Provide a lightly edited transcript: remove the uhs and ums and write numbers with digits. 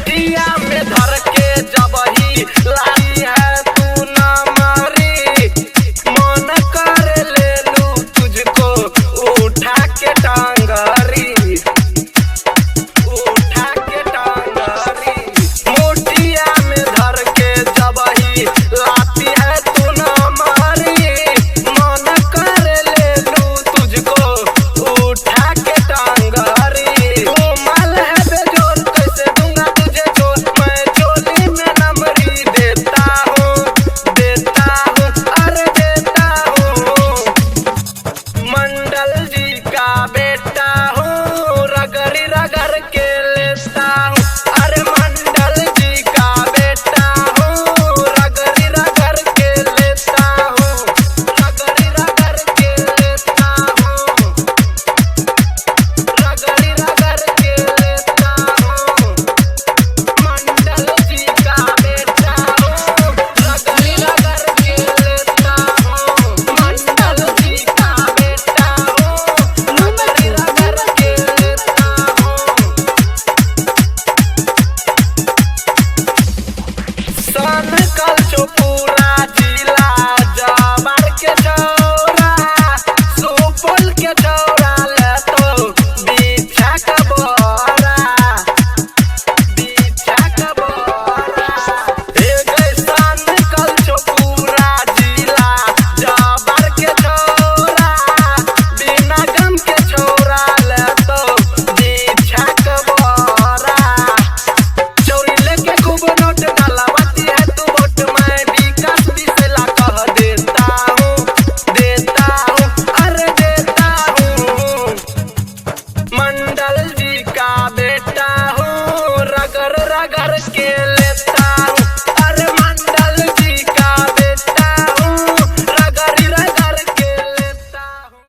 मोटिया में धर के जबही लाई है तू न मरी, मन कर ले लूं तुझको उठा के टांगरी, उठा के टांगरी। मोटिया में धर के जबही लाती है तू न मरी, मन कर ले लूं तुझको उठा के टांगरी। कोमल है बेजोर कैसे दूंगा तुझे छोड़, मैं चोली में नमरी देता हूँ, अरे देता हूँ। मंडल जी का बेटा हूँ, रगड़ी रगड़ के लेता हूँ। अरे मंडल जी का बेटा हूँ, रगड़ी रगड़ के लेता हूँ, रगड़ी रगड़ के लेता हूँ, रगड़ी रगड़ के लेता हूँ। मंडल जी का बेटा हूँ, रगड़ी रगड़ के लेता हूँ। मंडल जी का बेटा हूँ, रगड़ी रगड़ के लेता हूँ। सन कल जो पूरा जिला जवार के चौरा, सुपौल के चौरा ले तो बिछा के बोरा, बिछा के बोरा। एक सन कल जो पूरा जिला जवार के चौरा, बिना गम के चौरा ले तो बिछा के बोरा। चोरी लेके खूब नोट डालवाती है तू वोट, मैं विकास बिसेला कह देता हूँ, अरे देता हूँ। मंडल जी का बेटा हूँ, रगड़ रगड़